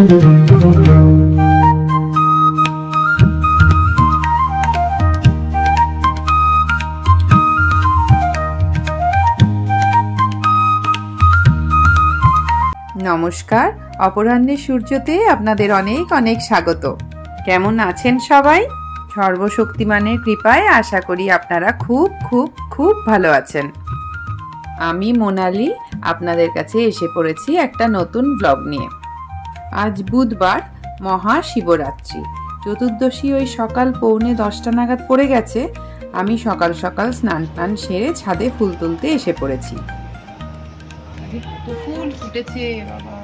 নমস্কার, অপরাহ্নের সূর্যতে আপনাদের অনেক অনেক স্বাগত। কেমন আছেন সবাই? সর্বশক্তিমানের কৃপায় আশা করি আপনারা খুব খুব খুব ভালো আছেন। আমি মোনালি আপনাদের কাছে এসে পড়েছি একটা নতুন ব্লগ নিয়ে। আজ বুধবার, মহাশিবরাত্রি। চতুর্দশী ওই সকাল 9:45 নাগাদ পড়ে গেছে। আমি সকাল সকাল স্নান টান সেরে ছাদে ফুল তুলতে এসে পড়েছি। ফুল ফুটেছে বাবা,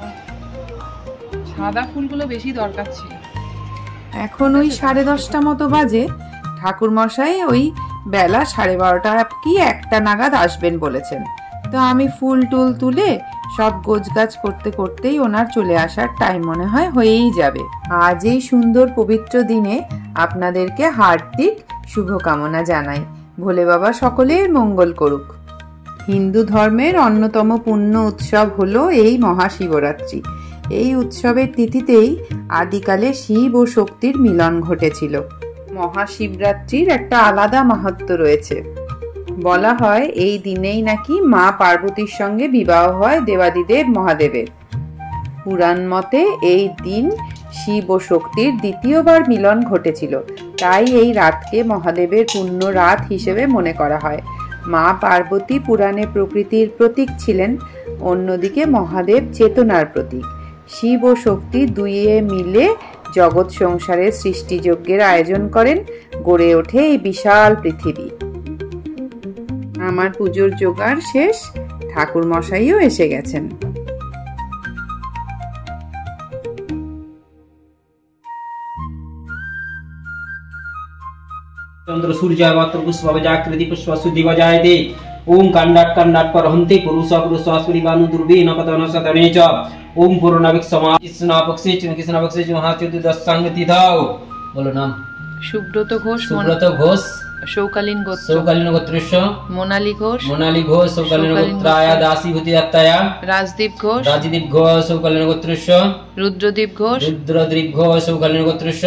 সাদা ফুলগুলো বেশি দরকার ছিল। এখন ওই 10:30 মতো বাজে। ঠাকুর মশাই ওই বেলা 12:30 কি 1টা নাগাদ আসবেন বলেছেন। তো আমি ফুল টুল তুলে সব গোছগাছ করতে করতেই ওনার চলে আসার টাইম মনে হয় হয়েই যাবে। আজ এই সুন্দর পবিত্র দিনে আপনাদেরকে হার্দিক শুভকামনা জানাই। ভোলে বাবা সকলের মঙ্গল করুক। হিন্দু ধর্মের অন্যতম পুণ্য উৎসব হলো এই মহাশিবরাত্রি। এই উৎসবের তিথিতেই আদিকালে শিব ও শক্তির মিলন ঘটেছিল। মহাশিবরাত্রির একটা আলাদা মাহাত্ম্য রয়েছে। বলা হয় এই দিনেই নাকি মা পার্বতীর সঙ্গে বিবাহ হয় দেবাদিদেব মহাদেবের। পুরাণ মতে এই দিন শিব ও শক্তির দ্বিতীয়বার মিলন ঘটেছিল, তাই এই রাতকে মহাদেবের পুণ্য রাত হিসেবে মনে করা হয়। মা পার্বতী পুরাণে প্রকৃতির প্রতীক ছিলেন, অন্যদিকে মহাদেব চেতনার প্রতীক। শিব ও শক্তি দুইয়ে মিলে জগৎ সংসারের সৃষ্টিযজ্ঞের আয়োজন করেন, গড়ে ওঠে এই বিশাল পৃথিবী। আমার পুজোর জোগাড় শেষ, ঠাকুর মশাইও এসে গেছেন। चंद्र सूर्यावत्र पुष्पवजाकृति पुष्पशुद्धि वजायते। ओम कांडाट कांडाट परहन्ते पुरुषा पुरुषास्परिवानु दुर्वे न पतन सतने च। ओम पूर्णविक समा कृष्णापक्षे कृष्णापक्षे महाचतुर्दशांगतिथौ। बोलो नाम। সুব্রত ঘোষ, सुब्रत घोष, শৌকালীন গোত্র, शौकालीन गोत्रस्य মোনালি ঘোষ, मोनाली घोष, शौकालीन गोत्राया दासीभूति दत्ताया রাজদীপ ঘোষ, राजदीप घोष, शौकालीन गोत्रस्य রুদ্রদীপ ঘোষ, रुद्रदीप घोष, शौकालीन गोत्रस्य।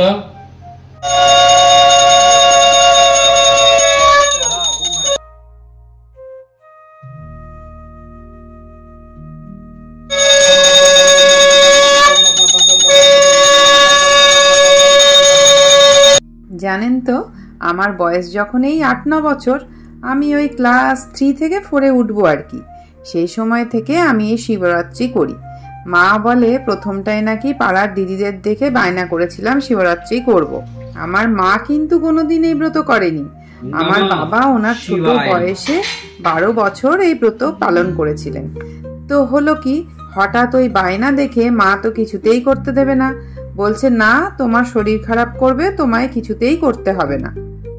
জানেন তো, আমার বয়স যখন এই 8-9 বছর, আমি ওই ক্লাস 3 থেকে 4-এ উঠবো আর কি, সেই সময় থেকে আমি এই শিবরাত্রি করি। মা বলে প্রথমটায় নাকি পাড়ার দিদিদের দেখে বায়না করেছিলাম শিবরাত্রি করব। আমার মা কিন্তু কোনোদিন এই ব্রত করেনি। আমার বাবা ওনার ছোট বয়সে 12 বছর এই ব্রত পালন করেছিলেন। তো হলো কি, হঠাৎ ওই বায়না দেখে মা তো কিছুতেই করতে দেবে না, বলছে না তোমার শরীর খারাপ করবে, তোমায় কিছুতেই করতে হবে না।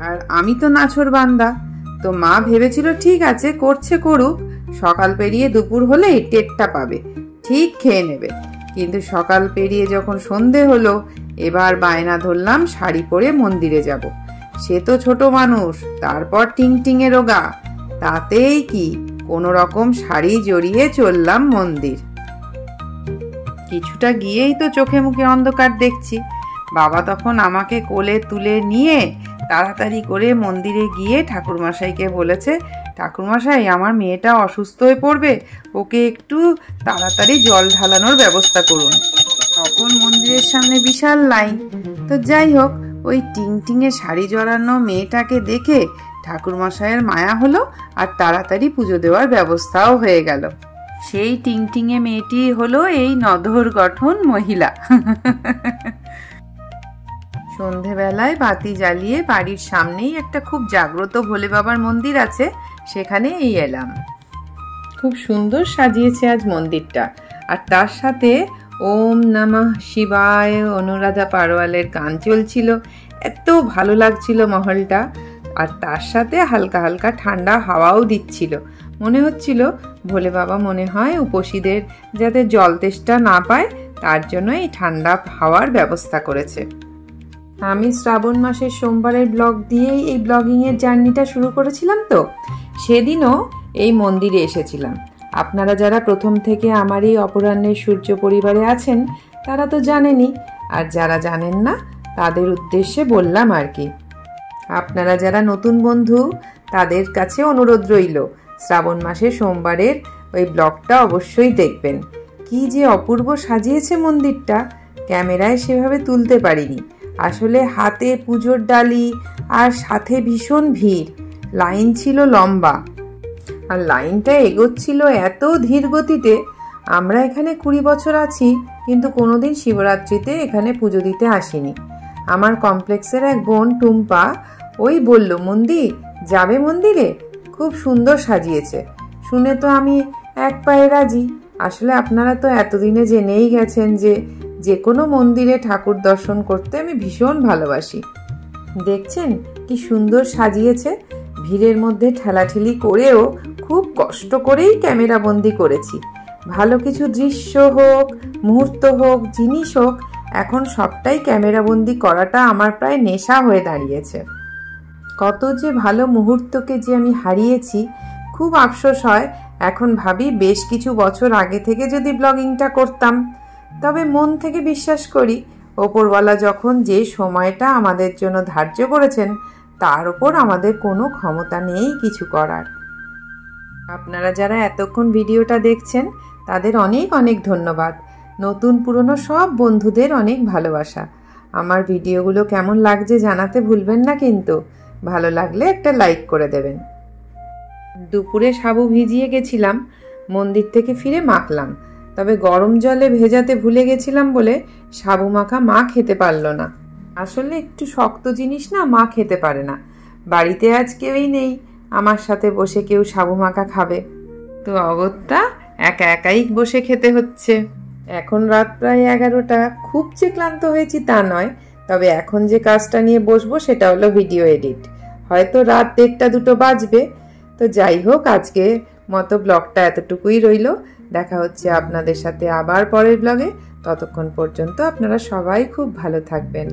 আর আমি তো নাছোড় বান্দা, তো মা ভেবেছিল ঠিক আছে করছে করুক, সকাল পেরিয়ে দুপুর হলেই টেরটা পাবে, ঠিক খেয়ে নেবে। কিন্তু সকাল পেরিয়ে যখন সন্ধে হলো, এবার বায়না ধরলাম শাড়ি পরে মন্দিরে যাব। সে তো ছোট মানুষ, তারপর টিংটিঙে রোগা, তাতেই কি কোনো রকম শাড়ি জড়িয়ে চললাম মন্দির। কিছুটা গিয়েই তো চোখে মুখে অন্ধকার দেখছি। বাবা তখন আমাকে কোলে তুলে নিয়ে তাড়াতাড়ি করে মন্দিরে গিয়ে ঠাকুরমশাইকে বলেছে, ঠাকুরমশাই আমার মেয়েটা অসুস্থ হয়ে পড়বে, ওকে একটু তাড়াতাড়ি জল ঢালানোর ব্যবস্থা করুন। তখন মন্দিরের সামনে বিশাল লাইন। তো যাই হোক, ওই টিংটিঙে শাড়ি জড়ানো মেয়েটাকে দেখে ঠাকুরমশাইয়ের মায়া হলো, আর তাড়াতাড়ি পুজো দেওয়ার ব্যবস্থাও হয়ে গেল। সেই টিংটিঙে মেয়েটি হলো এই নধর গঠন মহিলা। সন্ধেবেলায় বাতি জ্বালিয়ে বাড়ির সামনেই একটা খুব জাগ্রত ভোলে বাবার মন্দির আছে, সেখানে এই এলাম। খুব সুন্দর সাজিয়েছে আজ মন্দিরটা, আর তার সাথে ওম নমঃ শিবায় অনুরাধা পারওয়ালের গান চলছিল। এত ভালো লাগছিল মহলটা, আর তার সাথে হালকা হালকা ঠান্ডা হাওয়াও দিচ্ছিল। মনে হচ্ছিল ভোলে বাবা মনে হয় উপসীদের যাতে জল তেষ্টা না পায় তার জন্য এই ঠান্ডা হাওয়ার ব্যবস্থা করেছে। আমি শ্রাবণ মাসের সোমবারের ব্লগ দিয়েই এই ব্লগিংয়ের জার্নিটা শুরু করেছিলাম, তো সেদিনও এই মন্দিরে এসেছিলাম। আপনারা যারা প্রথম থেকে আমার এই অপরাহ্নের সূর্য পরিবারে আছেন তারা তো জানেনই, আর যারা জানেন না তাদের উদ্দেশ্যে বললাম আর কি। আপনারা যারা নতুন বন্ধু তাদের কাছে অনুরোধ রইল, শ্রাবণ মাসের সোমবারের ওই ব্লগটা অবশ্যই দেখবেন। কি যে অপূর্ব সাজিয়েছে মন্দিরটা, ক্যামেরায় সেভাবে তুলতে পারিনি। আসলে হাতে পুজোর ডালি আর সাথে ভীষণ ভিড়, লাইন ছিল লম্বা, আর লাইনটা এগোচ্ছিল এত ধীর গতিতে। আমরা এখানে 20 বছর আছি, কিন্তু কোনোদিন শিবরাত্রিতে এখানে পুজো দিতে আসিনি। আমার কমপ্লেক্সের এক বোন টুম্পা ওই বলল, মন্দির যাবে, মন্দিরে খুব সুন্দর সাজিয়েছে। শুনে তো আমি এক পায়ে রাজি। আসলে আপনারা তো এতদিনে জেনেই গেছেন যে কোনো মন্দিরে ঠাকুর দর্শন করতে আমি ভীষণ ভালোবাসি। দেখছেন কি সুন্দর সাজিয়েছে, ভিড়ের মধ্যে ঠেলাঠেলি করেও খুব কষ্ট করেই ক্যামেরা বন্দি করেছি। ভালো কিছু দৃশ্য হোক, মুহূর্ত হোক, জিনিস হোক, এখন সবটাই ক্যামেরা বন্দি করাটা আমার প্রায় নেশা হয়ে দাঁড়িয়েছে। কত যে ভালো মুহূর্তকে যে আমি হারিয়েছি, খুব আফসোস হয়। এখন ভাবি বেশ কিছু বছর আগে থেকে যদি ব্লগিংটা করতাম। তবে মন থেকে বিশ্বাস করি, ওপরওয়ালা যখন যে সময়টা আমাদের জন্য ধার্য করেছেন তার উপর আমাদের কোনো ক্ষমতা নেই কিছু করার। আপনারা যারা এতক্ষণ ভিডিওটা দেখছেন তাদের অনেক অনেক ধন্যবাদ। নতুন পুরনো সব বন্ধুদের অনেক ভালোবাসা। আমার ভিডিওগুলো কেমন লাগছে জানাতে ভুলবেন না কিন্তু। ভালো লাগলে একটা লাইক করে দেবেন। দুপুরে সাবু ভিজিয়ে গেছিলাম, মন্দির থেকে ফিরে মাখলাম। তবে গরম জলে ভেজাতে ভুলে গেছিলাম বলে সাবু মাখা মা খেতে পারল না। আসলে একটু শক্ত জিনিস না মা খেতে পারে না। বাড়িতে আজ কেউই নেই আমার সাথে বসে কেউ সাবু মাখা খাবে, তো অগত্যা একা একাই বসে খেতে হচ্ছে। এখন রাত প্রায় 11টা। খুব যে ক্লান্ত হয়েছি তা নয়, তবে এখন যে কাজটা নিয়ে বসবো সেটা হলো ভিডিও এডিট। হয়তো রাত 1টা-2টো বাজবে। তো যাই হোক, আজকে মতো ব্লগটা এতটুকুই রইল। দেখা হচ্ছে আপনাদের সাথে আবার পরের ব্লগে। ততক্ষণ পর্যন্ত আপনারা সবাই খুব ভালো থাকবেন।